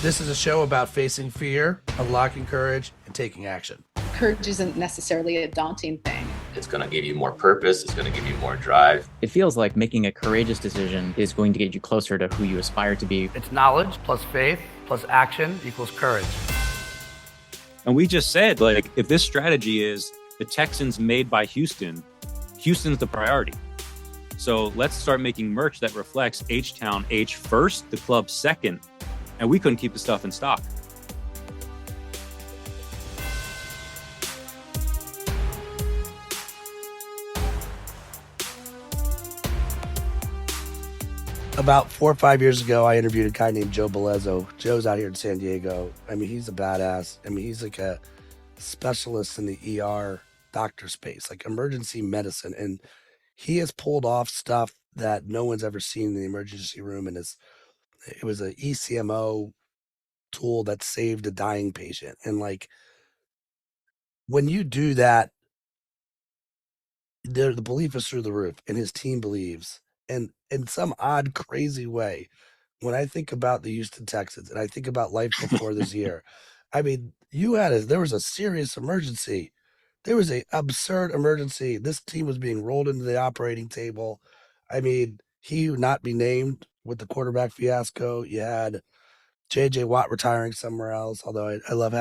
This is a show about facing fear, unlocking courage, and taking action. Courage isn't necessarily a daunting thing. It's going to give you more purpose. It's going to give you more drive. It feels like making a courageous decision is going to get you closer to who you aspire to be. It's knowledge plus faith plus action equals courage. And we just said, like, if this strategy is the Texans made by Houston, Houston's the priority. So let's start making merch that reflects H-Town H first, the club second. And we couldn't keep the stuff in stock. About 4 or 5 years ago, I interviewed a guy named Joe Belezzo. Joe's out here in San Diego. I mean, he's a badass. I mean, he's like a specialist in the ER doctor space, like emergency medicine. And he has pulled off stuff that no one's ever seen in the emergency room. And it was an ECMO tool that saved a dying patient. And like, when you do that, the belief is through the roof, and his team believes. And in some odd, crazy way, when I think about the Houston Texans and I think about life before this year, I mean, there was a serious emergency. There was a absurd emergency. This team was being rolled into the operating table. I mean, he would not be named with the quarterback fiasco. You had J.J. Watt retiring somewhere else, although I love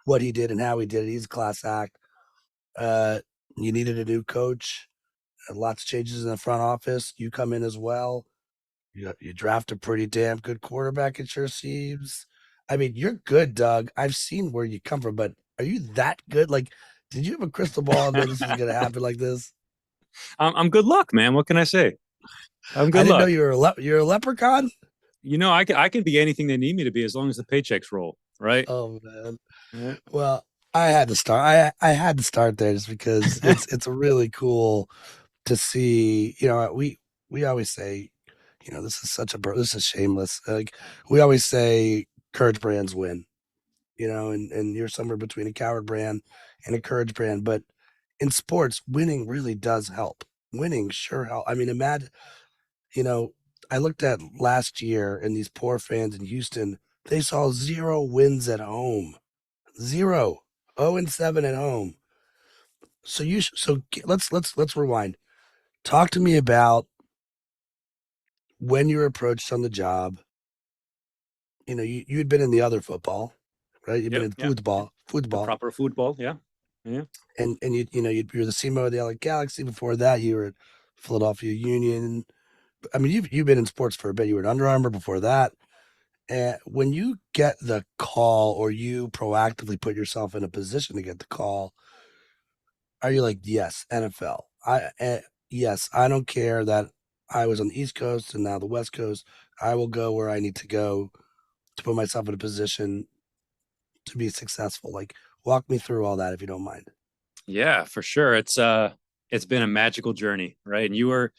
what he did and how he did it. He's a class act. You needed a new coach. Lots of changes in the front office. You come in as well. You draft a pretty damn good quarterback, it sure seems. I mean, you're good, Doug. I've seen where you come from, but are you that good? Like, did you have a crystal ball that this was going to happen like this? I'm good luck, man. What can I say? I'm good I didn't luck. know you're a leprechaun. You know, I can be anything they need me to be as long as the paychecks roll, right? Oh man. Yeah. Well, I had to start. I had to start there just because it's really cool to see. You know, we always say, you know, this is shameless. Like, we always say courage brands win, you know, and you're somewhere between a coward brand and a courage brand. But in sports, winning really does help. Winning sure help. I mean, imagine, you know, I looked at last year, and these poor fans in Houston, they saw 0 wins at home. 0. 0-7 at home. So let's rewind. Talk to me about when you were approached on the job. You know, you had been in the other football, right? You've been in football. The proper football, yeah. And you know, you were the CMO of the LA Galaxy. Before that, you were at Philadelphia Union. I mean, you've been in sports for a bit. You were at Under Armour before that. And when you get the call, or you proactively put yourself in a position to get the call, are you like, yes, NFL? Yes, I don't care that I was on the East Coast and now the West Coast. I will go where I need to go to put myself in a position to be successful. Like, walk me through all that if you don't mind. Yeah, for sure. It's been a magical journey, right? And you were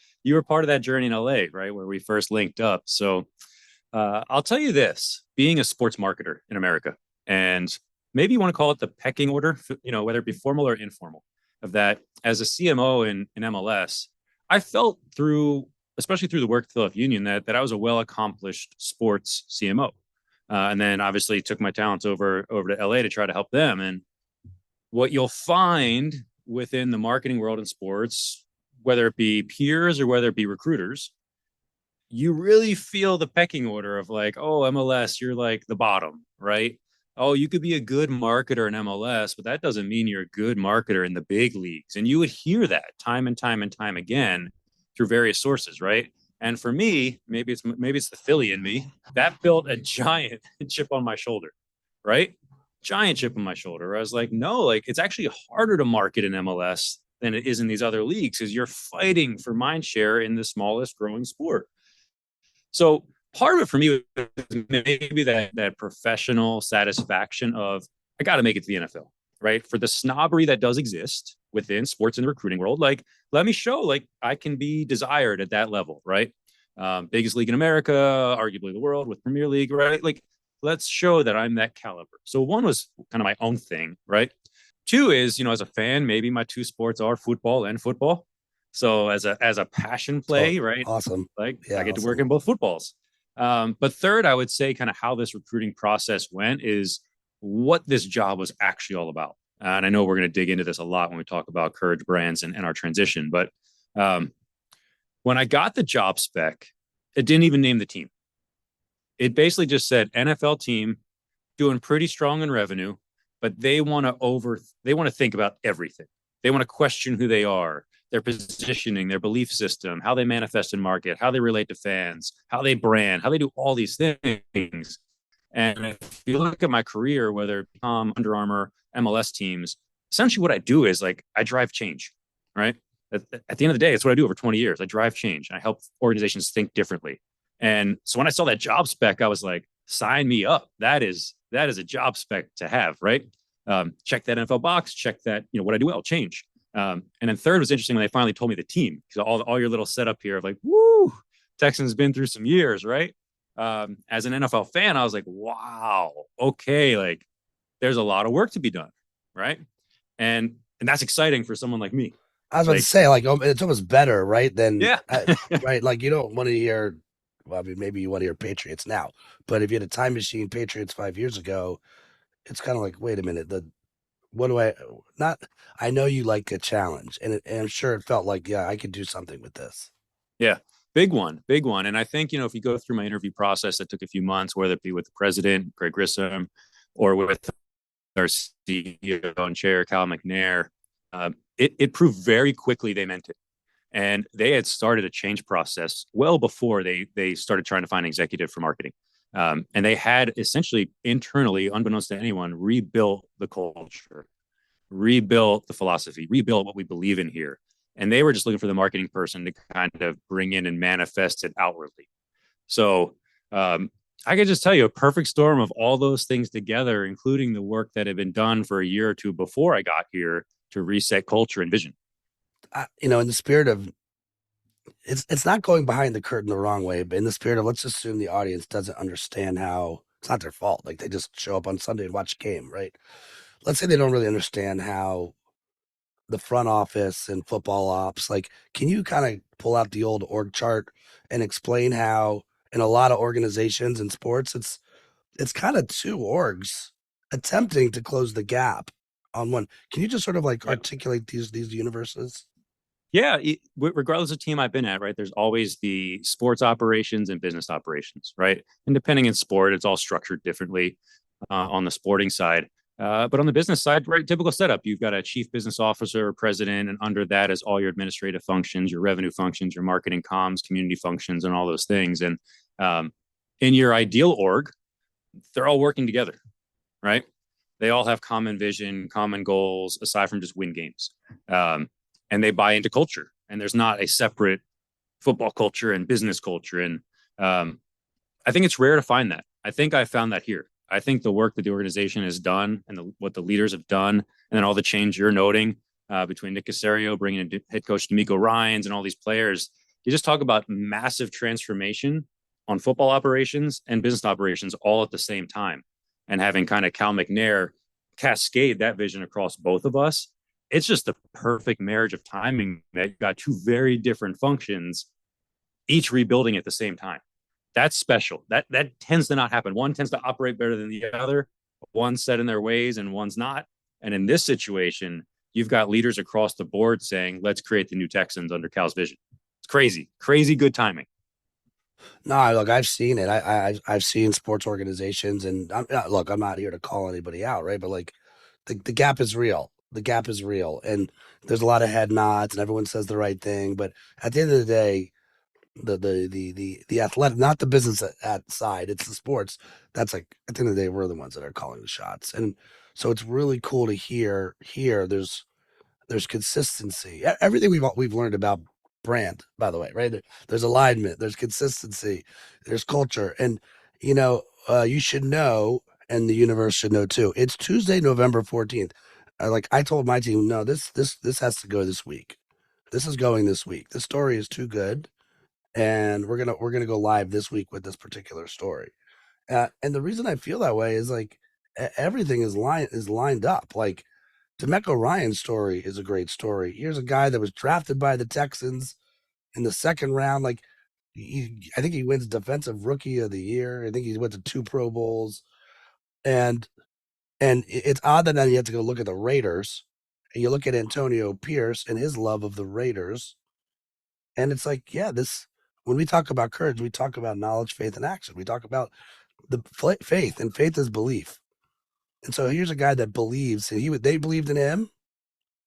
part of that journey in LA, right, where we first linked up. So I'll tell you this: being a sports marketer in America, and maybe you want to call it the pecking order, you know, whether it be formal or informal, of that, as a CMO in MLS, I felt especially through the work at Philadelphia Union, that I was a well-accomplished sports CMO. And then obviously took my talents over to LA to try to help them. And what you'll find within the marketing world in sports, whether it be peers or whether it be recruiters, you really feel the pecking order of like, oh, MLS, you're like the bottom, right? Oh, you could be a good marketer in MLS, but that doesn't mean you're a good marketer in the big leagues. And you would hear that time and time and time again through various sources, right? And for me, maybe it's the Philly in me, that built a giant chip on my shoulder, right? Giant chip on my shoulder. I was like, no, like, it's actually harder to market in MLS than it is in these other leagues, because you're fighting for mind share in the smallest growing sport. So part of it for me was maybe that professional satisfaction of, I got to make it to the NFL, right? For the snobbery that does exist within sports in the recruiting world, like, let me show, like, I can be desired at that level, right? Biggest league in America, arguably the world, with Premier League, right? Like, let's show that I'm that caliber. So one was kind of my own thing, right? Two is, you know, as a fan, maybe my two sports are football and football. So as a passion play, right? Awesome. Like, Yeah, I get awesome. to work in both footballs. But third, I would say kind of how this recruiting process went is what this job was actually all about. And I know we're going to dig into this a lot when we talk about Courage Brands and our transition. But when I got the job spec, it didn't even name the team. It basically just said NFL team doing pretty strong in revenue, but they want to think about everything. They want to question who they are, their positioning, their belief system, how they manifest in market, how they relate to fans, how they brand, how they do all these things. And if you look at my career, whether Under Armour, MLS teams, essentially what I do is like I drive change, right? At the end of the day, it's what I do over 20 years. I drive change. I help organizations think differently. And so when I saw that job spec, I was like, sign me up. That is a job spec to have, right? Check that NFL box, check that, what I do well, change. And then third was interesting when they finally told me the team, because all your little setup here of like, woo, Texans been through some years, right? As an NFL fan, I was like, wow, okay, like there's a lot of work to be done, right? And that's exciting for someone like me. I was about to say, like, it's almost better, right? Than Yeah. right? Like, you don't want to hear. Well, I mean, maybe you want to hear Patriots now, but if you had a time machine, Patriots 5 years ago, it's kind of like, wait a minute, what do I not? I know you like a challenge, and I'm sure it felt like, yeah, I could do something with this. Yeah, big one. And I think, if you go through my interview process that took a few months, whether it be with the president, Greg Grissom, or with our CEO and chair, Cal McNair, it proved very quickly they meant it. And they had started a change process well before they started trying to find an executive for marketing. And they had essentially internally, unbeknownst to anyone, rebuilt the culture, rebuilt the philosophy, rebuilt what we believe in here. And they were just looking for the marketing person to kind of bring in and manifest it outwardly. So I could just tell you a perfect storm of all those things together, including the work that had been done for a year or two before I got here to reset culture and vision. In the spirit of it's not going behind the curtain the wrong way, but in the spirit of let's assume the audience doesn't understand how it's not their fault. Like they just show up on Sunday and watch a game, right? Let's say they don't really understand how the front office and football ops, like, can you kind of pull out the old org chart and explain how in a lot of organizations in sports, it's kind of two orgs attempting to close the gap on one. Can you just sort of like articulate these universes? Yeah, regardless of team I've been at, right, there's always the sports operations and business operations, right? And depending in sport, it's all structured differently on the sporting side. But on the business side, right, typical setup. You've got a chief business officer or president, and under that is all your administrative functions, your revenue functions, your marketing comms, community functions, and all those things. And in your ideal org, they're all working together, right? They all have common vision, common goals, aside from just win games. And they buy into culture, and there's not a separate football culture and business culture. And I think it's rare to find that. I think I found that here. I think the work that the organization has done and what the leaders have done, and then all the change you're noting between Nick Caserio, bringing in head coach D'Amico Ryans and all these players, you just talk about massive transformation on football operations and business operations all at the same time. And having kind of Cal McNair cascade that vision across both of us, it's just the perfect marriage of timing that you've got two very different functions, each rebuilding at the same time. That's special. That tends to not happen. One tends to operate better than the other. One's set in their ways and one's not. And in this situation, you've got leaders across the board saying, let's create the new Texans under Cal's vision. It's crazy good timing. No, look, I've seen it. I've seen sports organizations, and I'm not here to call anybody out, right? But like, the gap is real. The gap is real, and there's a lot of head nods, and everyone says the right thing. But at the end of the day, the athletic, not the business at side, it's the sports. That's like at the end of the day, we're the ones that are calling the shots, and so it's really cool to hear. Here, there's consistency. Everything we've learned about brand, by the way, right? There's alignment, there's consistency, there's culture, and you should know, and the universe should know too. It's Tuesday, November 14th. Like I told my team, no, this has to go this week. This is going this week. This story is too good, and we're gonna go live this week with this particular story. And the reason I feel that way is like everything is lined up. Like D'Amico Ryan's story is a great story. Here's a guy that was drafted by the Texans in the second round. Like I think he wins Defensive Rookie of the Year. I think he went to 2 Pro Bowls, and it's odd that now you have to go look at the Raiders, and you look at Antonio Pierce and his love of the Raiders, and it's like, yeah, this when we talk about courage, we talk about knowledge, faith, and action. We talk about the faith, and faith is belief. And so here's a guy that believes, and they believed in him,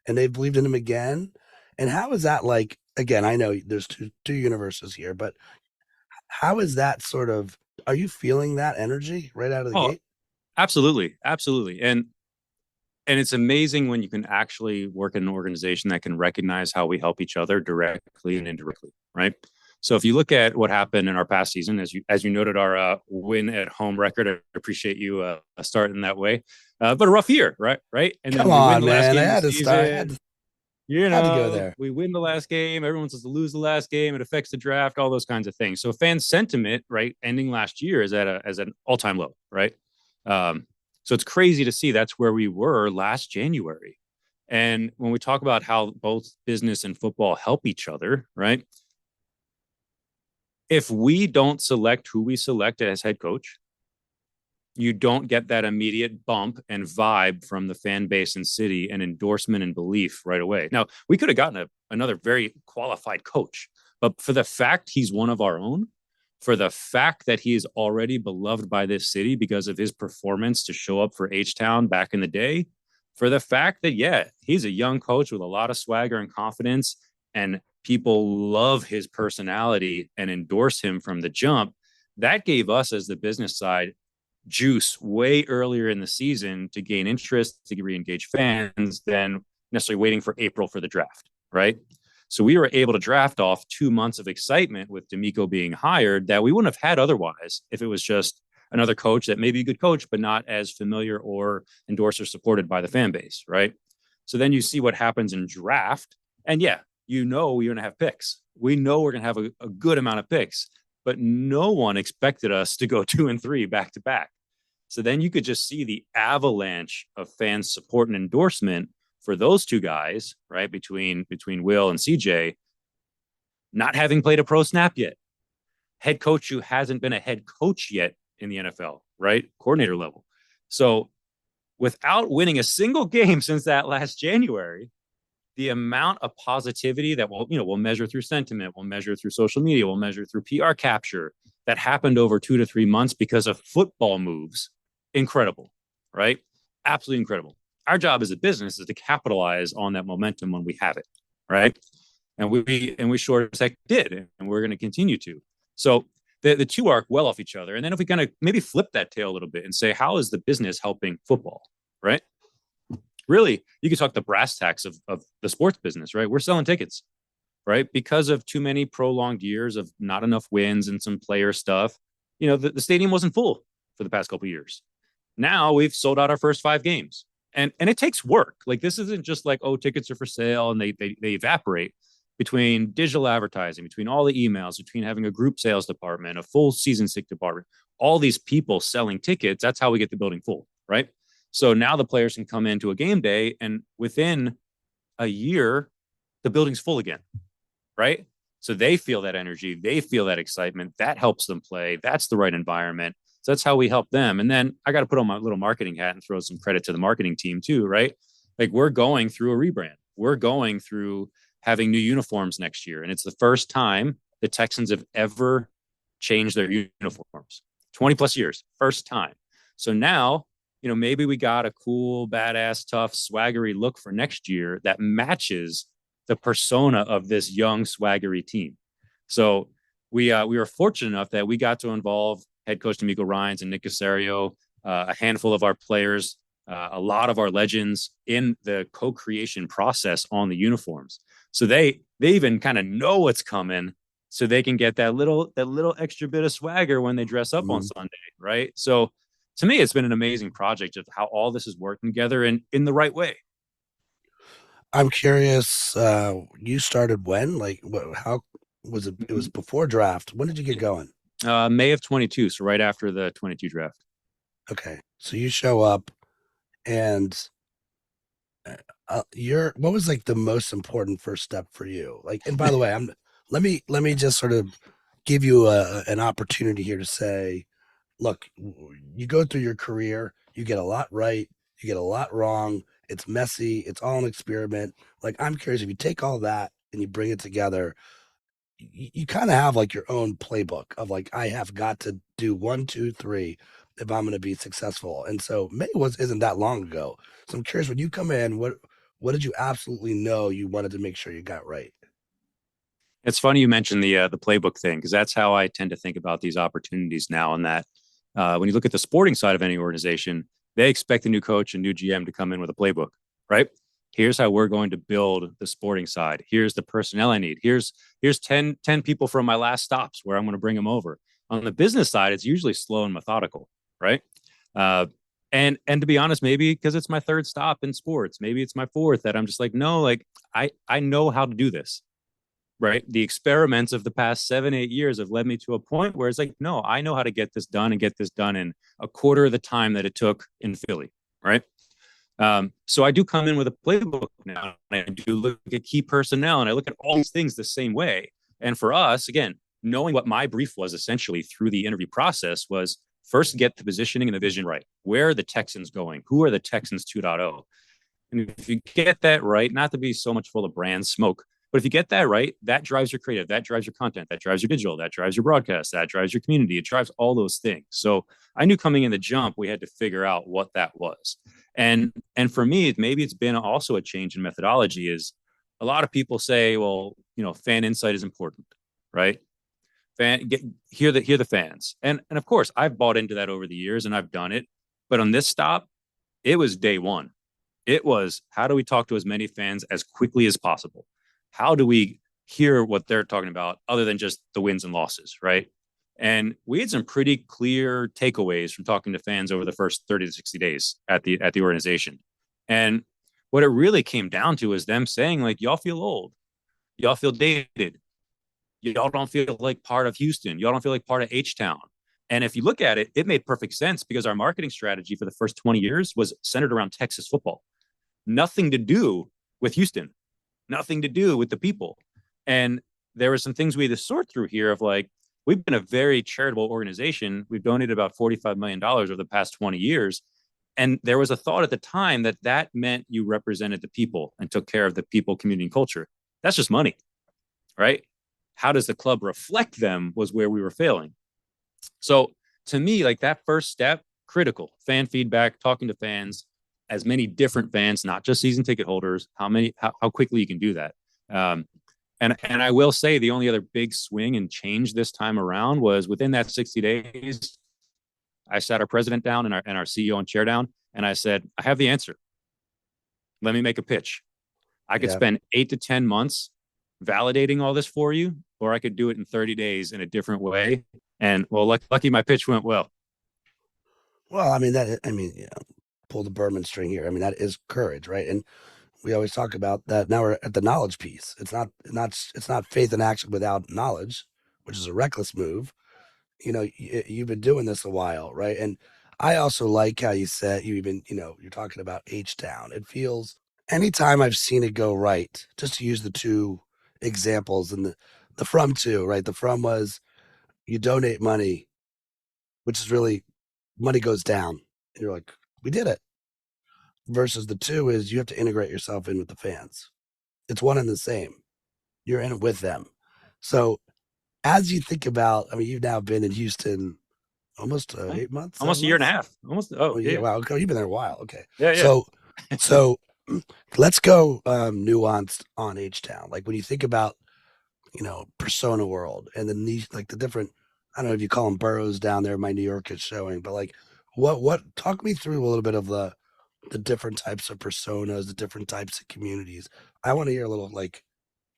and they believed in him again. And how is that like? Again, I know there's two universes here, but how is that sort of? Are you feeling that energy right out of the Oh, gate? absolutely, absolutely. And it's amazing when you can actually work in an organization that can recognize how we help each other directly and indirectly, right? So if you look at what happened in our past season, as you noted, our win at home record, I appreciate you starting that way. But a rough year, right? Right, and Come then we win on, the last man! I game of had the to start. season. Had to go there. We win the last game. Everyone says to lose the last game. It affects the draft, all those kinds of things. So fan sentiment, right, ending last year is at an all-time low, right? So it's crazy to see that's where we were last January. And when we talk about how both business and football help each other, right? If we don't select who we select as head coach, you don't get that immediate bump and vibe from the fan base and city and endorsement and belief right away. Now, we could have gotten another very qualified coach, but for the fact he's one of our own, for the fact that he is already beloved by this city because of his performance to show up for H-Town back in the day, for the fact that, yeah, he's a young coach with a lot of swagger and confidence, and people love his personality and endorse him from the jump, that gave us as the business side juice way earlier in the season to gain interest, to re-engage fans than necessarily waiting for April for the draft, right? So we were able to draft off 2 months of excitement with D'Amico being hired that we wouldn't have had otherwise if it was just another coach that may be a good coach, but not as familiar or endorsed or supported by the fan base, right? So then you see what happens in draft. And yeah, you know you're going to have picks. We know we're going to have a good amount of picks, but no one expected us to go 2 and 3 back to back. So then you could just see the avalanche of fans support and endorsement for those two guys, right? Between Will and CJ, not having played a pro snap yet. Head coach who hasn't been a head coach yet in the NFL, right? Coordinator level. So without winning a single game since that last January, the amount of positivity that we'll measure through sentiment, we'll measure through social media, we'll measure through PR capture that happened over 2 to 3 months because of football moves, incredible, right? Absolutely incredible. Our job as a business is to capitalize on that momentum when we have it, right? And we sure as heck did, and we're going to continue to. So the two arc well off each other. And then if we kind of maybe flip that tail a little bit and say, how is the business helping football, right? Really, you can talk the brass tacks of the sports business, right? We're selling tickets, right? Because of too many prolonged years of not enough wins and some player stuff, the stadium wasn't full for the past couple of years. Now we've sold out our first 5 games. And it takes work. Like, this isn't just like, oh, tickets are for sale and they evaporate. Between digital advertising, between all the emails, between having a group sales department, a full season ticket department, all these people selling tickets, that's how we get the building full, right? So now the players can come into a game day and within a year, the building's full again, right? So they feel that energy, they feel that excitement, that helps them play. That's the right environment. So that's how we help them. And then I got to put on my little marketing hat and throw some credit to the marketing team too, right? Like, we're going through a rebrand. We're going through having new uniforms next year. And it's the first time the Texans have ever changed their uniforms. 20 plus years, first time. So now, maybe we got a cool, badass, tough, swaggery look for next year that matches the persona of this young, swaggery team. So we were fortunate enough that we got to involve head coach D'Amico Ryans and Nick Caserio, a handful of our players, a lot of our legends in the co-creation process on the uniforms. So they even kind of know what's coming, so they can get that little extra bit of swagger when they dress up on Sunday, right? So to me, it's been an amazing project of how all this is working together and in the right way. I'm curious, you started when? Like, how was it? It was before draft. When did you get going? May of 22, so right after the 22 draft. Okay, so you show up, and what was like the most important first step for you? Like, and by the way, let me just sort of give you an opportunity here to say, look, you go through your career, you get a lot right, you get a lot wrong. It's messy. It's all an experiment. Like, I'm curious if you take all that and you bring it together, you kind of have like your own playbook of like, I have got to do one, two, three if I'm going to be successful. And so May isn't that long ago. So I'm curious, when you come in, what did you absolutely know you wanted to make sure you got right? It's funny you mentioned the playbook thing, because that's how I tend to think about these opportunities now. And that when you look at the sporting side of any organization, they expect a new coach and new GM to come in with a playbook, right? Here's how we're going to build the sporting side. Here's the personnel I need. Here's 10 people from my last stops where I'm going to bring them over. On the business side, it's usually slow and methodical, right? Uh, and to be honest, maybe because it's my third stop in sports, maybe it's my fourth, that I'm just like, no, like I know how to do this, right? The experiments of the past 7, 8 years have led me to a point where it's like, no, I know how to get this done and get this done in a quarter of the time that it took in Philly, right? So I do come in with a playbook now, and I do look at key personnel, and I look at all these things the same way. And for us, again, knowing what my brief was essentially through the interview process was first get the positioning and the vision right. Where are the Texans going? Who are the Texans 2.0? And if you get that right, not to be so much full of brand smoke, but if you get that right, that drives your creative, that drives your content, that drives your digital, that drives your broadcast, that drives your community. It drives all those things. So I knew coming in the jump, we had to figure out what that was. And for me, maybe it's been also a change in methodology. Is a lot of people say, well, fan insight is important, right? Hear the fans, and of course I've bought into that over the years and I've done it. But on this stop, it was day one. It was, how do we talk to as many fans as quickly as possible? How do we hear what they're talking about other than just the wins and losses, right? And we had some pretty clear takeaways from talking to fans over the first 30 to 60 days at the organization. And what it really came down to is them saying, like, y'all feel old. Y'all feel dated. Y'all don't feel like part of Houston. Y'all don't feel like part of H-Town. And if you look at it, it made perfect sense, because our marketing strategy for the first 20 years was centered around Texas football. Nothing to do with Houston, nothing to do with the people. And there were some things we had to sort through here of like, we've been a very charitable organization. We've donated about $45 million over the past 20 years. And there was a thought at the time that that meant you represented the people and took care of the people, community, and culture. That's just money, right? How does the club reflect them was where we were failing. So to me, like, that first step, critical. Fan feedback, talking to fans, as many different fans, not just season ticket holders, how quickly you can do that. And I will say the only other big swing and change this time around was within that 60 days, I sat our president down and our CEO and chair down, and I said, I have the answer. Let me make a pitch. I could spend 8 to 10 months validating all this for you, or I could do it in 30 days in a different way. And well, lucky my pitch went well. Well, I mean, pull the Berman string here. I mean, that is courage, right? And we always talk about that. Now we're at the knowledge piece. It's not faith in action without knowledge, which is a reckless move. You've been doing this a while, right? And I also like how you said you're talking about H-Town. It feels, anytime I've seen it go right, just to use the two examples, and the from too, right? The from was, you donate money, which is really, money goes down. And you're like, we did it. Versus the two is, you have to integrate yourself in with the fans. It's one and the same. You're in it with them. So as you think about, I mean, you've now been in Houston almost 8 months, almost 7 a year and a months? half. Almost. Oh, yeah. Wow. Okay, you've been there a while. Okay. Yeah. So let's go nuanced on H-Town. Like, when you think about, persona world and the niche, like the different, I don't know if you call them boroughs down there. My New York is showing, but like, what talk me through a little bit of the different types of personas, the different types of communities. I want to hear a little, like,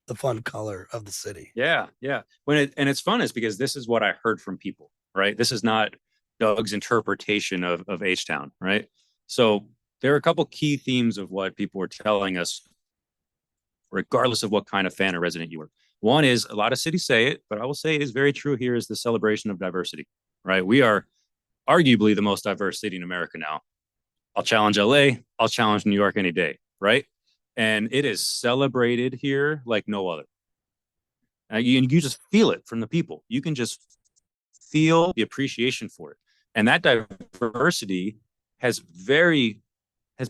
the fun color of the city. Yeah. And it's fun is because this is what I heard from people, right? This is not Doug's interpretation of H-Town, right? So there are a couple key themes of what people were telling us, regardless of what kind of fan or resident you were. One is, a lot of cities say it, but I will say it is very true here, is the celebration of diversity, right? We are arguably the most diverse city in America now. I'll challenge LA. I'll challenge New York any day, right? And it is celebrated here like no other. You just feel it from the people. You can just feel the appreciation for it. And that diversity has has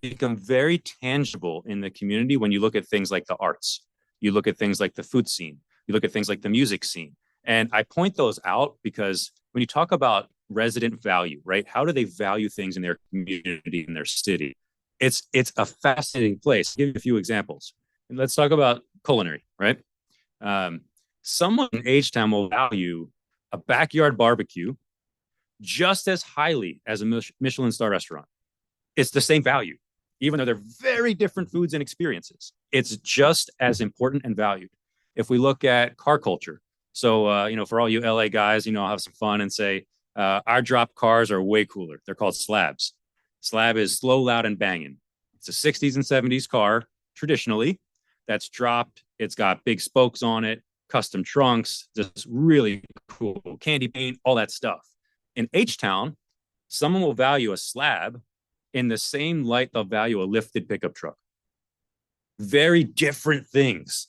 become very tangible in the community when you look at things like the arts, you look at things like the food scene, you look at things like the music scene. And I point those out because when you talk about resident value, right? How do they value things in their community, in their city? It's a fascinating place. I'll give you a few examples. And let's talk about culinary, right? Um, Someone in H-Town will value a backyard barbecue just as highly as a Michelin star restaurant. It's the same value, even though they're very different foods and experiences. It's just as important and valued. If we look at car culture, so for all you LA guys, I'll have some fun and say our drop cars are way cooler. They're called slabs. Slab is slow, loud, and banging. It's a 60s and 70s car traditionally that's dropped. It's got big spokes on it, custom trunks, just really cool candy paint, all that stuff. In H-Town, someone will value a slab in the same light they'll value a lifted pickup truck. Very different things,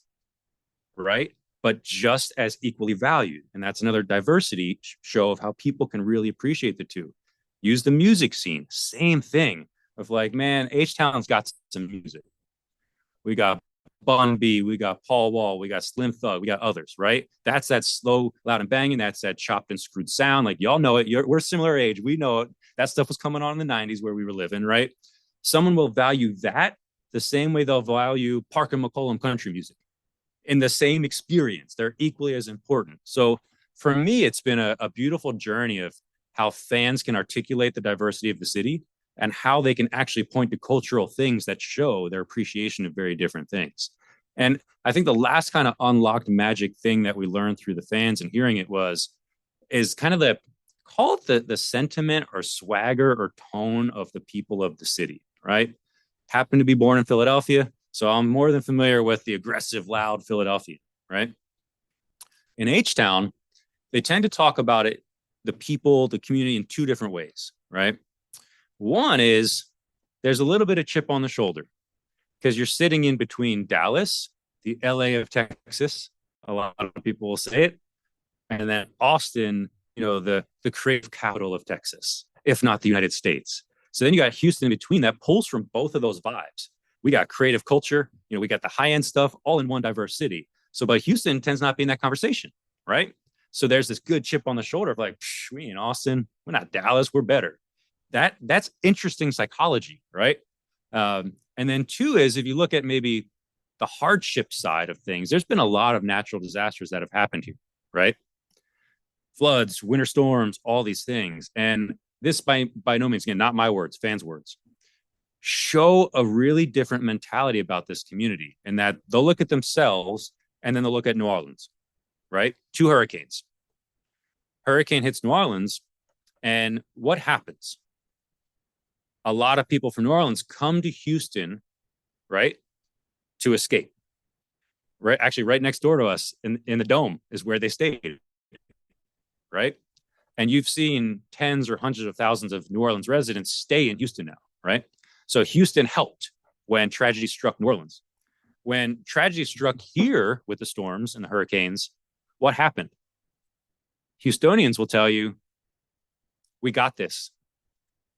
right? But just as equally valued. And that's another diversity show of how people can really appreciate the two. Use the music scene, same thing of like, man, H-Town's got some music. We got Bun B, we got Paul Wall, we got Slim Thug, we got others, right? That's that slow, loud, and banging. That's that chopped and screwed sound. Like, y'all know it. We're similar age. We know it. That stuff was coming on in the 90s where we were living, right? Someone will value that the same way they'll value Parker McCollum country music in the same experience. They're equally as important. So for me, it's been a beautiful journey of how fans can articulate the diversity of the city and how they can actually point to cultural things that show their appreciation of very different things. And I think the last kind of unlocked magic thing that we learned through the fans and hearing it is kind of call it the sentiment or swagger or tone of the people of the city, right? Happened to be born in Philadelphia, so I'm more than familiar with the aggressive, loud Philadelphia, right? In H-Town, they tend to talk about it, the people, the community in two different ways, right? One is there's a little bit of chip on the shoulder because you're sitting in between Dallas, the LA of Texas, a lot of people will say it, and then Austin, the creative capital of Texas, if not the United States. So then you got Houston in between that pulls from both of those vibes. We got creative culture, we got the high end stuff all in one diverse city. So, but Houston tends not to be in that conversation, right? So there's this good chip on the shoulder of like, we in Austin, we're not Dallas, we're better. That's interesting psychology, right? And then two is if you look at maybe the hardship side of things, there's been a lot of natural disasters that have happened here, right? Floods, winter storms, all these things. And this by no means, again, not my words, fans' words, show a really different mentality about this community and that they'll look at themselves and then they'll look at New Orleans, right? 2 hurricanes. Hurricane hits New Orleans, and what happens? A lot of people from New Orleans come to Houston, right, to escape. Right, actually, right next door to us in the Dome is where they stayed, right? And you've seen tens or hundreds of thousands of New Orleans residents stay in Houston now, right? So Houston helped when tragedy struck New Orleans. When tragedy struck here with the storms and the hurricanes, what happened? Houstonians will tell you, we got this.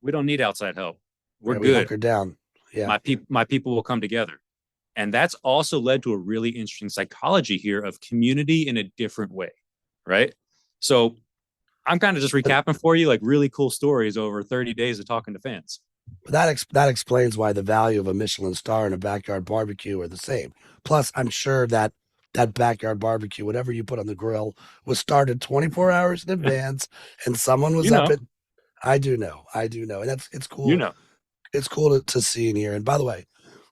We don't need outside help. We're good. We hunker down. Yeah. My people will come together. And that's also led to a really interesting psychology here of community in a different way, right? So I'm kind of just recapping for you like really cool stories over 30 days of talking to fans. That explains why the value of a Michelin star and a backyard barbecue are the same. Plus, I'm sure that backyard barbecue, whatever you put on the grill, was started 24 hours in advance, and someone was up at. I do know, and it's cool. It's cool to see in here. And by the way,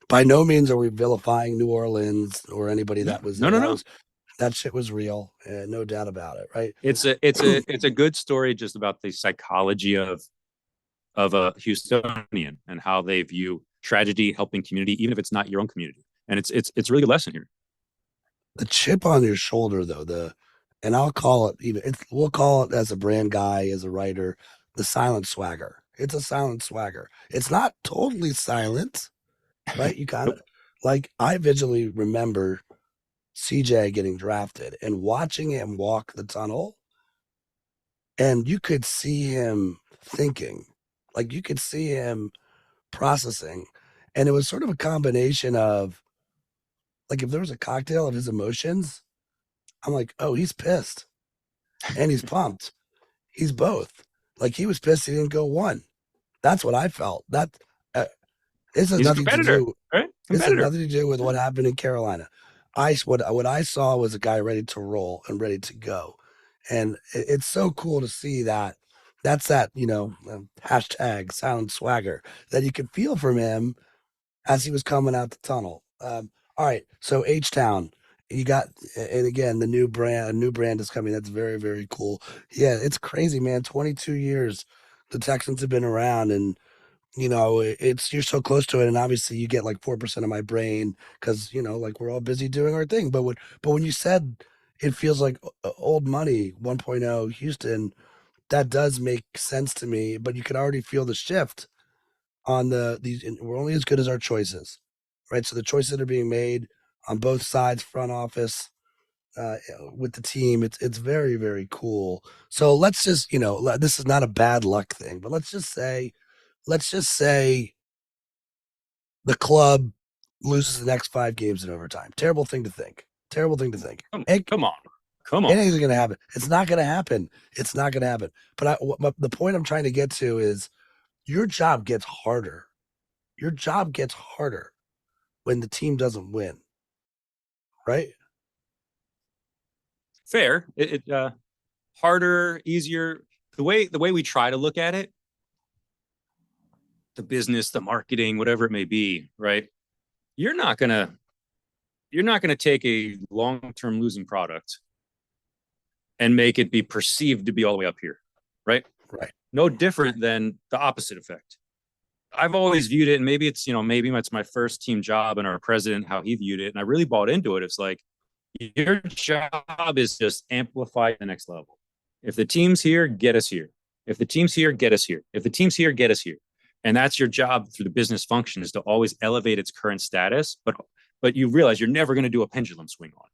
by no means are we vilifying New Orleans or anybody that was no. That shit was real, no doubt about it, right? It's a good story just about the psychology of a Houstonian and how they view tragedy, helping community, even if it's not your own community. And it's a really good lesson here. The chip on your shoulder, though, and I'll call it we'll call it as a brand guy, as a writer, the silent swagger. It's a silent swagger. It's not totally silent, right? You kind of like I visually remember CJ getting drafted and watching him walk the tunnel, and you could see him thinking, like you could see him processing. And it was sort of a combination of, like, if there was a cocktail of his emotions, I'm like, oh, he's pissed and he's pumped. He's both. Like, he was pissed he didn't go one. That's what I felt. Uh, this has He's a nothing to competitor, do. right? This has Competitor. nothing to do with what happened in Carolina. What I saw was a guy ready to roll and ready to go, and it's so cool to see that. That's that, hashtag silent swagger that you could feel from him as he was coming out the tunnel. All right, so H Town, you got, and again, the new brand is coming. That's very, very cool. Yeah, it's crazy, man. 22 years the Texans have been around, and it's you're so close to it, and obviously you get like 4% of my brain because like we're all busy doing our thing. But when you said it feels like old money 1.0 Houston, that does make sense to me. But you can already feel the shift on these. And we're only as good as our choices, right? So the choices that are being made on both sides, front office, with the team, it's very, very cool. So let's just this is not a bad luck thing, but let's just say the club loses the next 5 games in overtime. Terrible thing to think. Terrible thing to think. Come on. It ain't gonna happen. It's not gonna happen. It's not gonna happen. But the point I'm trying to get to is your job gets harder. Your job gets harder when the team doesn't win, right? Fair. Harder, easier. The way we try to look at it, the business, the marketing, whatever it may be, right? You're not gonna take a long-term losing product and make it be perceived to be all the way up here, right? Right. No different than the opposite effect. I've always viewed it, and maybe it's my first team job and our president, how he viewed it, and I really bought into it. It's like your job is just amplify the next level. If the team's here, get us here. If the team's here, get us here. If the team's here, get us here. And that's your job through the business function, is to always elevate its current status. But you realize you're never going to do a pendulum swing on it.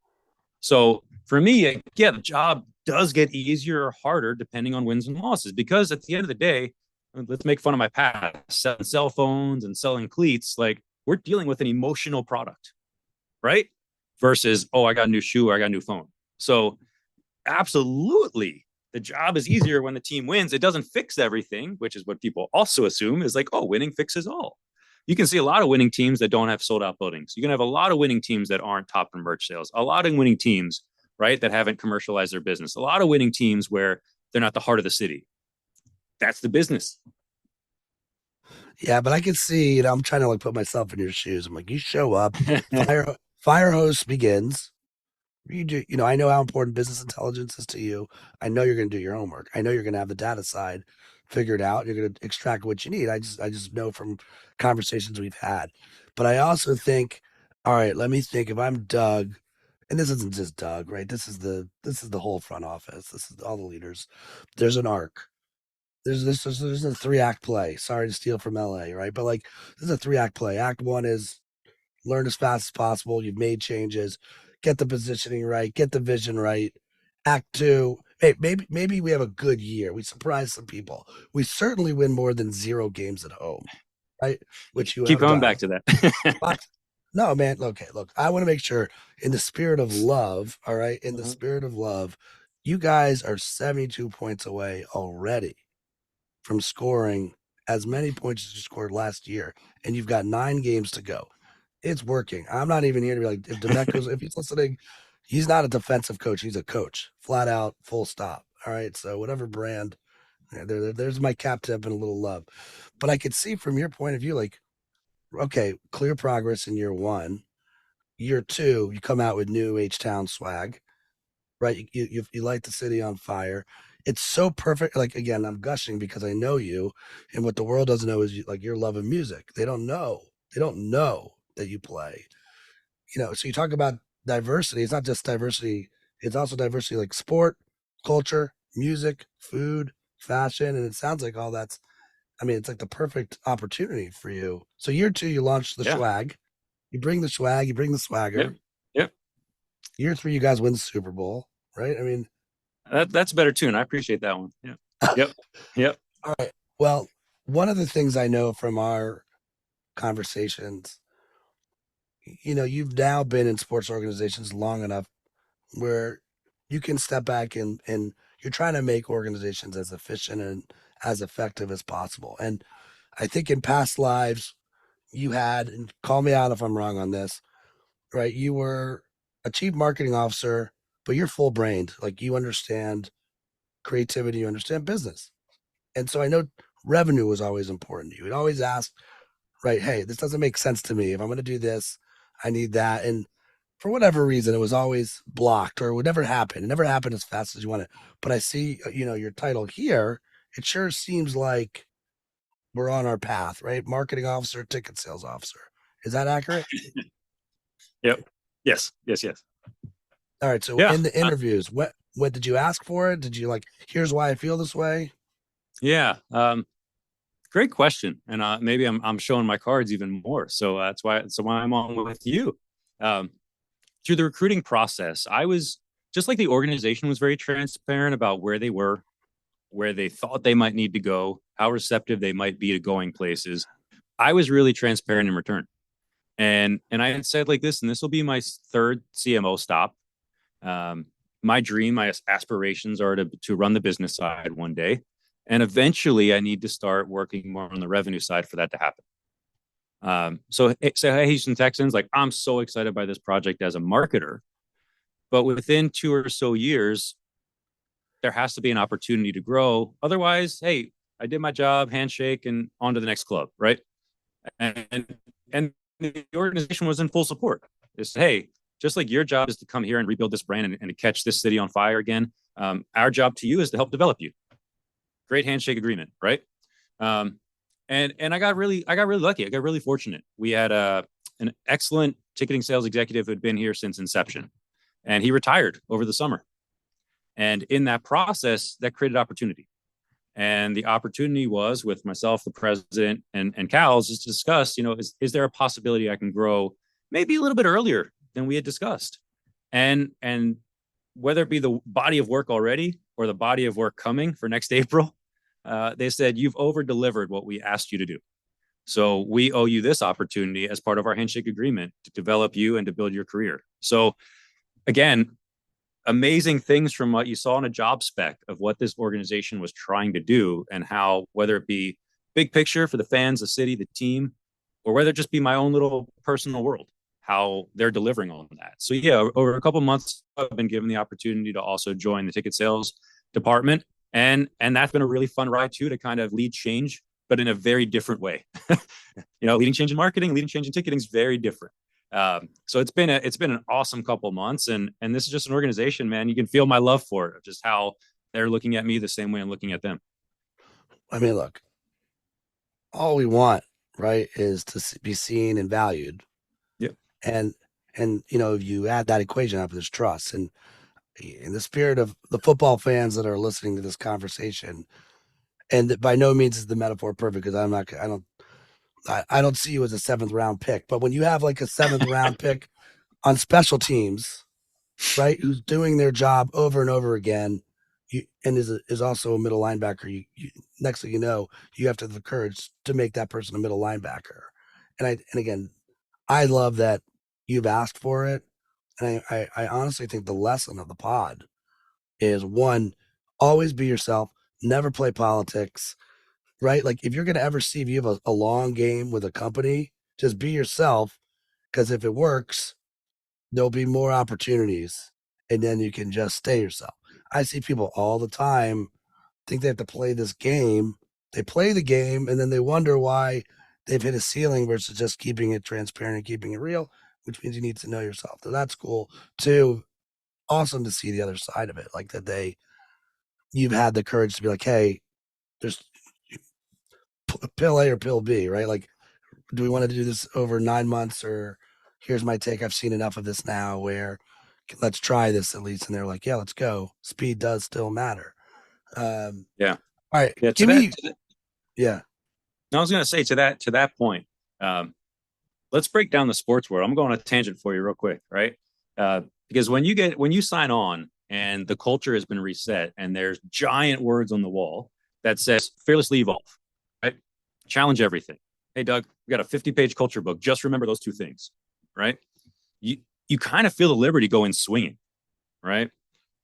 So for me, yeah, the job does get easier or harder depending on wins and losses, because at the end of the day, let's make fun of my past, selling cell phones and selling cleats. Like, we're dealing with an emotional product, right? Versus, oh, I got a new shoe or I got a new phone. So absolutely, the job is easier when the team wins. It doesn't fix everything, which is what people also assume is like, oh, winning fixes all. You can see a lot of winning teams that don't have sold out buildings. You can have a lot of winning teams that aren't top in merch sales. A lot of winning teams, right, that haven't commercialized their business. A lot of winning teams where they're not the heart of the city. That's the business. Yeah, but I can see, I'm trying to like put myself in your shoes. I'm like, you show up, fire hose begins. You do, I know how important business intelligence is to you. I know you're going to do your homework. I know you're going to have the data side figured out. You're going to extract what you need. I just know from conversations we've had. But I also think, all right, let me think. If I'm Doug, and this isn't just Doug, right? This is the whole front office. This is all the leaders. There's an arc. There's a 3-act play. Sorry to steal from LA, right? But like, this is a 3-act play. Act 1 is learn as fast as possible. You've made changes, get the positioning right, get the vision right. Act 2, hey, maybe we have a good year. We surprise some people. We certainly win more than 0 games at home, right? Which you Keep have going done. back to that. But no, man. Okay, look, I want to make sure, in the spirit of love, all right, in the spirit of love, you guys are 72 points away already from scoring as many points as you scored last year, and you've got 9 games to go. It's working. I'm not even here to be like, if Demeco's, if he's listening, he's not a defensive coach. He's a coach, flat out, full stop. All right. So whatever brand, there's my cap tip and a little love. But I could see from your point of view, like, okay, clear progress in year 1. Year 2, you come out with new H Town swag, right? You light the city on fire. It's so perfect. Like, again, I'm gushing because I know you, and what the world doesn't know is like your love of music. They don't know. They don't know that you play. So you talk about diversity. It's not just diversity. It's also diversity, like sport, culture, music, food, fashion, and it sounds like all that's. I mean, it's like the perfect opportunity for you. So year 2, you launch the swag. You bring the swag. You bring the swagger. Yep. Year 3, you guys win the Super Bowl, right? I mean, That's a better tune. I appreciate that one. Yeah. Yep. Yep. all right. Well, one of the things I know from our conversations, you've now been in sports organizations long enough where you can step back and you're trying to make organizations as efficient and as effective as possible. And I think in past lives, you had, and call me out if I'm wrong on this, right? You were a chief marketing officer, but you're full brained. Like you understand creativity, you understand business. And so I know revenue was always important to you. You'd always ask, right, hey, this doesn't make sense to me. If I'm going to do this, I need that. And for whatever reason, it was always blocked or it would never happen. It never happened as fast as you want it. But I see, your title here. It sure seems like we're on our path, right? Marketing officer, ticket sales officer. Is that accurate? Yep. Yes. Yes. Yes. All right. So Yeah. in the interviews, what did you ask for it? Did you like, here's why I feel this way? Yeah. Great question. And maybe I'm showing my cards even more. So that's why I'm on with you. Through the recruiting process, I was just like the organization was very transparent about where they were, where they thought they might need to go, how receptive they might be to going places. I was really transparent in return. And I had said like this, and this will be my third CMO stop. My dream, my aspirations are to run the business side one day. And eventually I need to start working more on the revenue side for that to happen. So hey, Houston Texans, like I'm so excited by this project as a marketer, but within 2 or so years, there has to be an opportunity to grow. Otherwise, hey, I did my job, handshake, and on to the next club, right? And the organization was in full support. It's hey, just like your job is to come here and rebuild this brand and to catch this city on fire again. Our job to you is to help develop you. Great handshake agreement, right? And I got really lucky. I got really fortunate. We had an excellent ticketing sales executive who had been here since inception, and he retired over the summer. And in that process, that created opportunity. And the opportunity was with myself, the president, and Cal's just to discuss, is there a possibility I can grow maybe a little bit earlier than we had discussed? And whether it be the body of work already or the body of work coming for next April, they said, you've over delivered what we asked you to do. So we owe you this opportunity as part of our handshake agreement to develop you and to build your career. So again, amazing things from what you saw in a job spec of what this organization was trying to do and how, whether it be big picture for the fans, the city, the team, or whether it just be my own little personal world, how they're delivering on that. So yeah, over a couple of months, I've been given the opportunity to also join the ticket sales department. And that's been a really fun ride too, to kind of lead change, but in a very different way. Leading change in marketing, leading change in ticketing is very different. So it's been an awesome couple of months, and this is just an organization, man. You can feel my love for it, just how they're looking at me the same way I'm looking at them. I mean, look, all we want, right, is to be seen and valued. Yeah. And you add that equation up, there's trust. And in the spirit of the football fans that are listening to this conversation, and by no means is the metaphor perfect, because I don't see you as a 7th round pick, but when you have like a 7th round pick on special teams, right, who's doing their job over and over again, and is also a middle linebacker, you next thing you know, you have to have the courage to make that person a middle linebacker. And again, I love that you've asked for it. And I honestly think the lesson of the pod is, one, always be yourself, never play politics, right? Like if you're going to ever see if you have a long game with a company, just be yourself, because if it works, there'll be more opportunities and then you can just stay yourself. I see people all the time think they have to play this game. They play the game and then they wonder why they've hit a ceiling versus just keeping it transparent and keeping it real, which means you need to know yourself. So that's cool too. Awesome to see the other side of it. Like that you've had the courage to be like, hey, there's pill A or pill B, right? Like, do we want to do this over 9 months, or here's my take. I've seen enough of this now where let's try this at least. And they're like, yeah, let's go. Speed does still matter. Yeah. All right. Yeah. Yeah. I was going to say to that point, let's break down the sports world. I'm going on a tangent for you real quick, right? Because when you sign on and the culture has been reset and there's giant words on the wall that says fearlessly evolve, right? Challenge everything. Hey, Doug, we got a 50-page culture book. Just remember those two things, right? You kind of feel the liberty going swinging, right?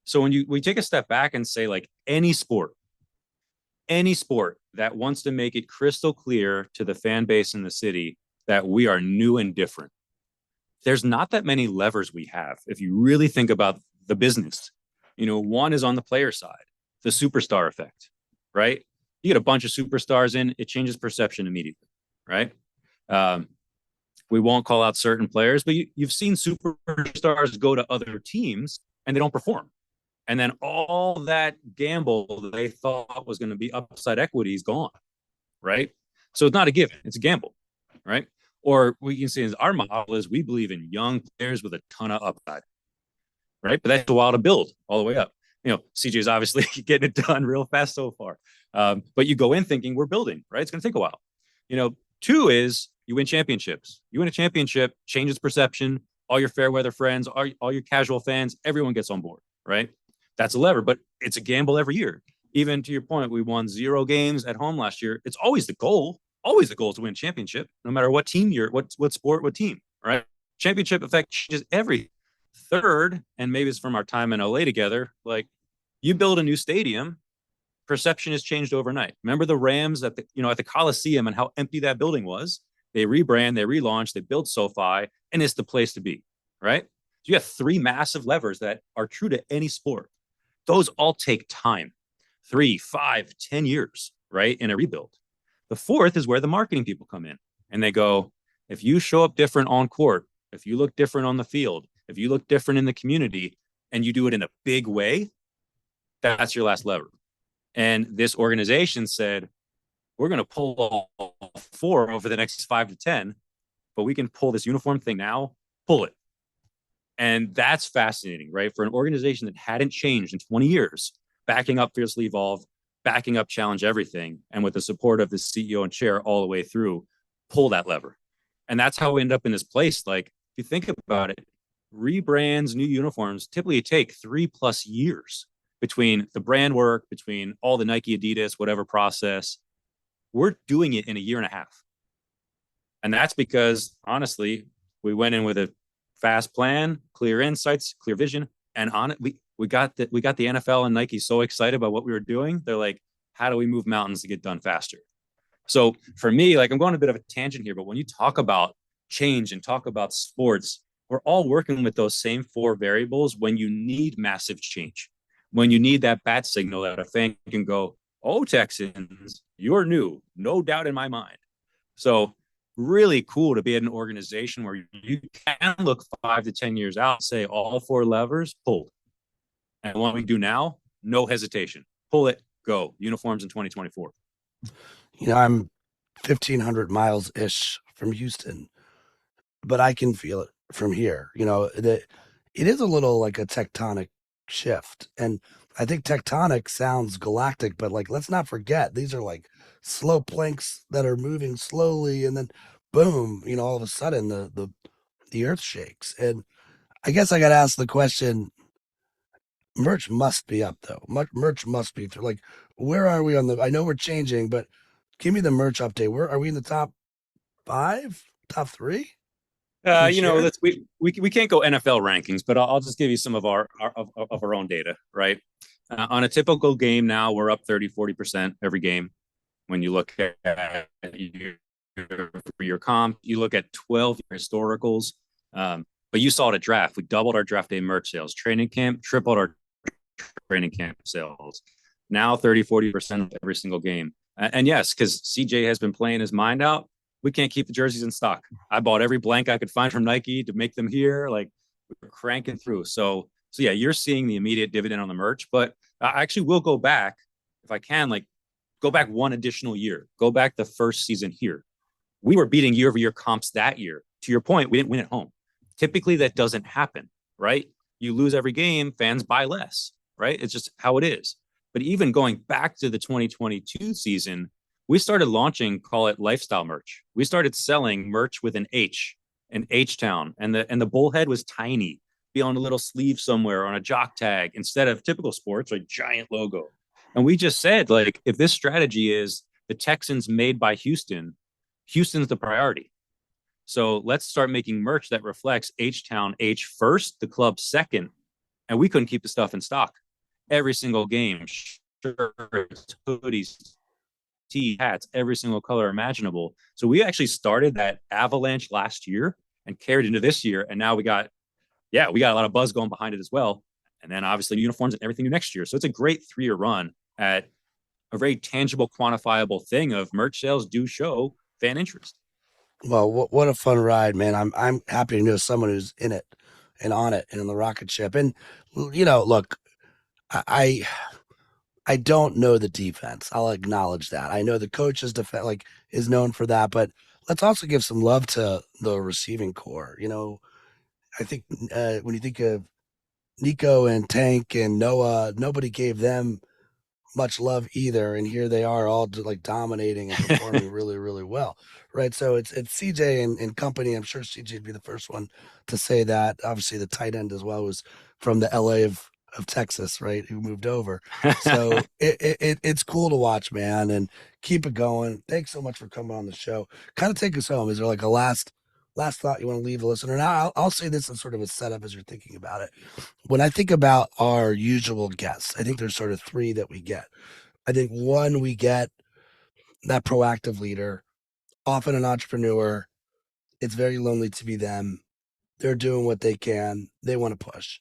So when we take a step back and say, like, any sport that wants to make it crystal clear to the fan base in the city that we are new and different, there's not that many levers we have. If you really think about the business, one is on the player side, the superstar effect, right? You get a bunch of superstars in, it changes perception immediately, right? We won't call out certain players, but you've seen superstars go to other teams and they don't perform. And then all that gamble they thought was going to be upside equity is gone, right? So it's not a given, it's a gamble, right? Or we can say our model is we believe in young players with a ton of upside, right? But that's a while to build all the way up. CJ's obviously getting it done real fast so far. But you go in thinking we're building, right? It's going to take a while. Two is you win championships. You win a championship, changes perception. All your fair weather friends, all your casual fans, everyone gets on board, right? That's a lever, but it's a gamble every year. Even to your point, we won 0 games at home last year. It's always the goal. Always the goal is to win a championship, no matter what team what sport, what team, right? Championship effect changes every third, and maybe it's from our time in LA together. Like, you build a new stadium, perception has changed overnight. Remember the Rams at the Coliseum and how empty that building was? They rebrand, they relaunch, they build SoFi, and it's the place to be, right? So you have 3 massive levers that are true to any sport. Those all take time, 3, 5, 10 years, right, in a rebuild. The fourth is where the marketing people come in and they go, if you show up different on court, if you look different on the field, if you look different in the community and you do it in a big way, that's your last lever. And this organization said, we're going to pull all 4 over the next 5 to 10, but we can pull this uniform thing now, pull it. And that's fascinating, right? For an organization that hadn't changed in 20 years, backing up Fiercely Evolve, backing up Challenge Everything, and with the support of the CEO and chair all the way through, pull that lever. And that's how we end up in this place. Like, if you think about it, rebrands, new uniforms typically take 3+ years between the brand work, between all the Nike, Adidas, whatever process. We're doing it in a year and a half. And that's because, honestly, we went in with a fast plan, clear insights, clear vision, and on it, we got the NFL and Nike so excited about what we were doing. They're like, how do we move mountains to get done faster? So for me, like, I'm going a bit of a tangent here, but when you talk about change and talk about sports, we're all working with those same 4 variables when you need massive change, when you need that bat signal that a fan can go, oh, Texans, you're new, no doubt in my mind. So really cool to be at an organization where you can look 5 to 10 years out and say all 4 levers pulled. And what we do now, no hesitation. Pull it, go. Uniforms in 2024. I'm 1,500 miles-ish from Houston, but I can feel it from here. It is a little like a tectonic shift. And I think tectonic sounds galactic, but like, let's not forget, these are like slow planks that are moving slowly, and then boom, all of a sudden the earth shakes. And I guess I got to ask the question, merch must be up though. Merch must be through. Like, where are we I know we're changing, but give me the merch update. Where are we in the top 5, top 3? We can't go NFL rankings, but I'll just give you some of our own data, right? On a typical game now, we're up 30-40% every game. When you look at your comp, you look at 12 historicals. But you saw it at draft. We doubled our draft day merch sales. Training camp, tripled our training camp sales. Now 30-40% every single game. And yes, because CJ has been playing his mind out, we can't keep the jerseys in stock. I bought every blank I could find from Nike to make them here. Like, we're cranking through. So yeah, you're seeing the immediate dividend on the merch, but I actually will go back, if I can, like, go back 1 additional year. Go back the first season here. We were beating year-over-year comps that year. To your point, we didn't win at home. Typically, that doesn't happen, right? You lose every game, fans buy less, right? It's just how it is. But even going back to the 2022 season, we started launching, call it lifestyle merch. We started selling merch with an H, an H-Town, and the bullhead was tiny. be on a little sleeve somewhere on a jock tag instead of typical sports, like giant logo. And we just said, like, if this strategy is the Texans made by Houston, Houston's the priority. So let's start making merch that reflects H-Town H first, the club second. And we couldn't keep the stuff in stock. Every single game, shirts, hoodies, tee, hats, every single color imaginable. So we actually started that avalanche last year and carried into this year. And now we got a lot of buzz going behind it as well. And then obviously uniforms and everything new next year. So it's a great 3-year run at a very tangible, quantifiable thing of merch sales do show fan interest. Well, what a fun ride, man. I'm happy to know someone who's in it and on it and in the rocket ship. And look, I I don't know the defense. I'll acknowledge that. I know the coach is known for that, but let's also give some love to the receiving core. I think when you think of Nico and Tank and Noah, nobody gave them much love either, and here they are all like dominating and performing really, really well, right? So it's CJ and company. I'm sure CJ would be the first one to say that. Obviously, the tight end as well was from the LA of Texas, right? Who moved over. So it's cool to watch, man, and keep it going. Thanks so much for coming on the show. Kind of take us home. Is there like a last thought you want to leave the listener? Now I'll say this as sort of a setup as you're thinking about it. When I think about our usual guests, I think there's sort of three that we get. I think one, we get that proactive leader, often an entrepreneur. It's very lonely to be them. They're doing what they can. They want to push.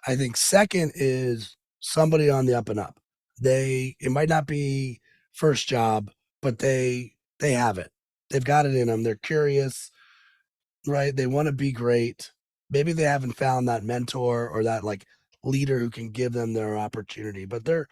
I think second is somebody on the up and up. It might not be first job, but they have it. They've got it in them. They're curious, right? They want to be great. Maybe they haven't found that mentor or that like leader who can give them their opportunity, but they're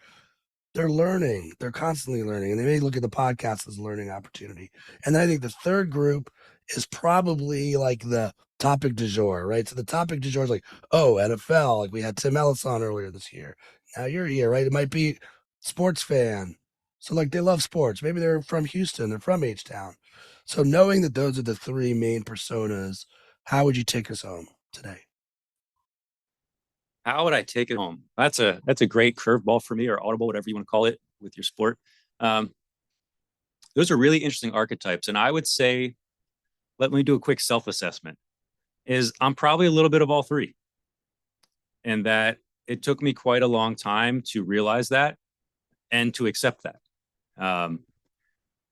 learning. They're constantly learning, and they may look at the podcast as a learning opportunity. And then I think the third group is probably like the topic du jour, right? So the topic du jour is like, oh, NFL. Like we had Tim Ellis on earlier this year. Now you're here, right? It might be sports fan. So like they love sports. Maybe they're from Houston. They're from H-Town. So knowing that those are the three main personas, how would you take us home today? How would I take it home? That's a great curveball for me, or audible, whatever you want to call it, with your sport. Those are really interesting archetypes, and I would say, let me do a quick self-assessment. I'm probably a little bit of all three, and that it took me quite a long time to realize that and to accept that.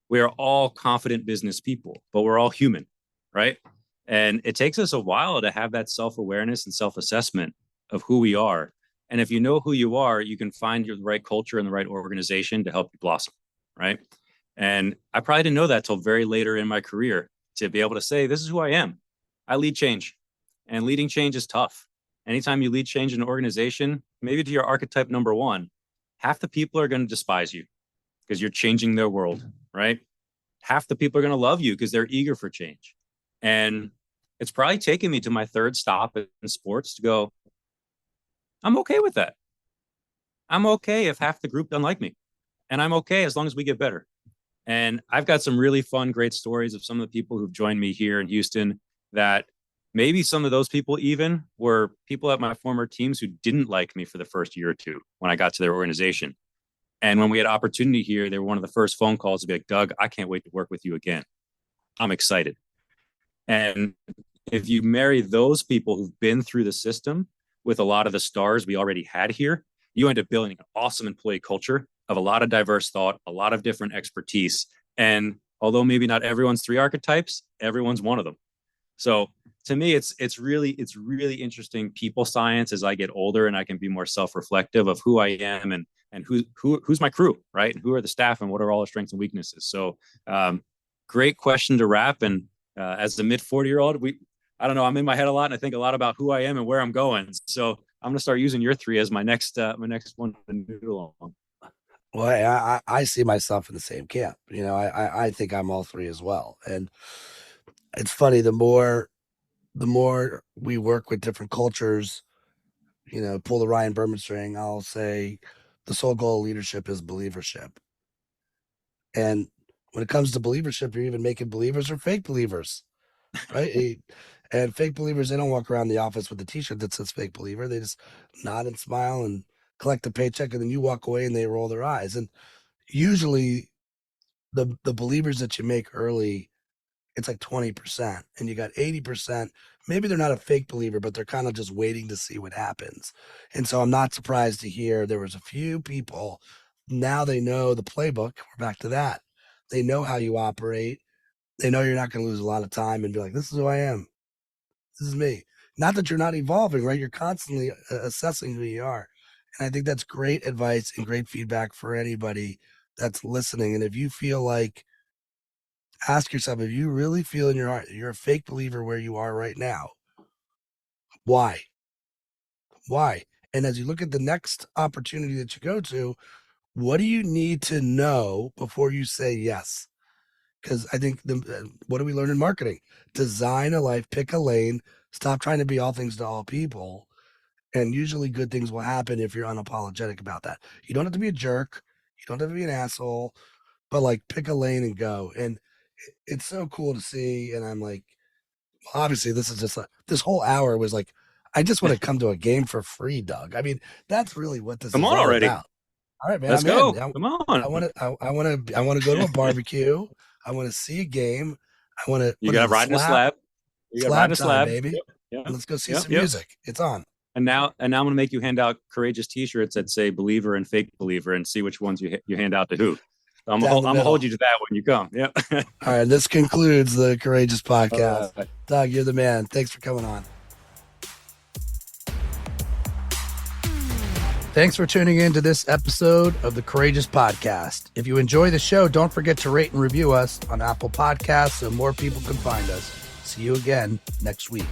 We are all confident business people, but we're all human, right? And it takes us a while to have that self-awareness and self-assessment of who we are. And if you know who you are, you can find the right culture and the right organization to help you blossom, right? And I probably didn't know that till very later in my career, to be able to say, this is who I am. I lead change, and leading change is tough. Anytime you lead change in an organization, maybe to your archetype number one, half the people are going to despise you because you're changing their world, right? Half the people are going to love you because they're eager for change. And it's probably taken me to my third stop in sports to go, I'm okay with that. I'm okay if half the group doesn't like me. And I'm okay as long as we get better. And I've got some really fun, great stories of some of the people who've joined me here in Houston, that maybe some of those people even were people at my former teams who didn't like me for the first year or two when I got to their organization. And when we had opportunity here, they were one of the first phone calls to be like, Doug, I can't wait to work with you again. I'm excited. And if you marry those people who've been through the system with a lot of the stars we already had here, you end up building an awesome employee culture of a lot of diverse thought, a lot of different expertise. And although maybe not everyone's three archetypes, everyone's one of them. So to me, it's really interesting people science as I get older and I can be more self-reflective of who I am and who's my crew, right? And who are the staff and what are all our strengths and weaknesses? So great question to wrap. And as a mid 40-year-old, I don't know, I'm in my head a lot and I think a lot about who I am and where I'm going. So I'm going to start using your three as my next one to noodle on. Well, I see myself in the same camp. I think I'm all three as well. And it's funny, the more we work with different cultures, pull the Ryan Berman string, I'll say the sole goal of leadership is believership. And when it comes to believership, you're even making believers or fake believers, right? And fake believers, they don't walk around the office with a t-shirt that says fake believer. They just nod and smile and collect a paycheck, and then you walk away and they roll their eyes. And usually the believers that you make early, it's like 20%, and you got 80%. Maybe they're not a fake believer, but they're kind of just waiting to see what happens. And so I'm not surprised to hear there was a few people. Now they know the playbook. We're back to that. They know how you operate. They know you're not going to lose a lot of time and be like, this is who I am. This is me. Not that you're not evolving, right? You're constantly assessing who you are. And I think that's great advice and great feedback for anybody that's listening. And if you feel like, ask yourself, if you really feel in your heart that you're a fake believer where you are right now, why? Why? And as you look at the next opportunity that you go to, what do you need to know before you say yes? Because I think what do we learn in marketing? Design a life, pick a lane, stop trying to be all things to all people. And usually good things will happen if you're unapologetic about that. You don't have to be a jerk. You don't have to be an asshole, but like pick a lane and go. And it's so cool to see. And I'm like, obviously this is just this whole hour was like, I just want to come to a game for free, Doug. I mean, that's really what this Come is on all already. about. All right, man. Let's I'm go. in. Come on. I want to go to a barbecue. I want to see a game. I want to. You got to ride in a slab. You got to ride in a slab, baby. Yep. Let's go see some music. It's on. And now I'm going to make you hand out courageous T-shirts that say believer and fake believer, and see which ones you hand out to who. So I'm going to hold you to that when you come. Yeah. All right. This concludes the Courageous Podcast. Doug, you're the man. Thanks for coming on. Thanks for tuning in to this episode of the Courageous Podcast. If you enjoy the show, don't forget to rate and review us on Apple Podcasts so more people can find us. See you again next week.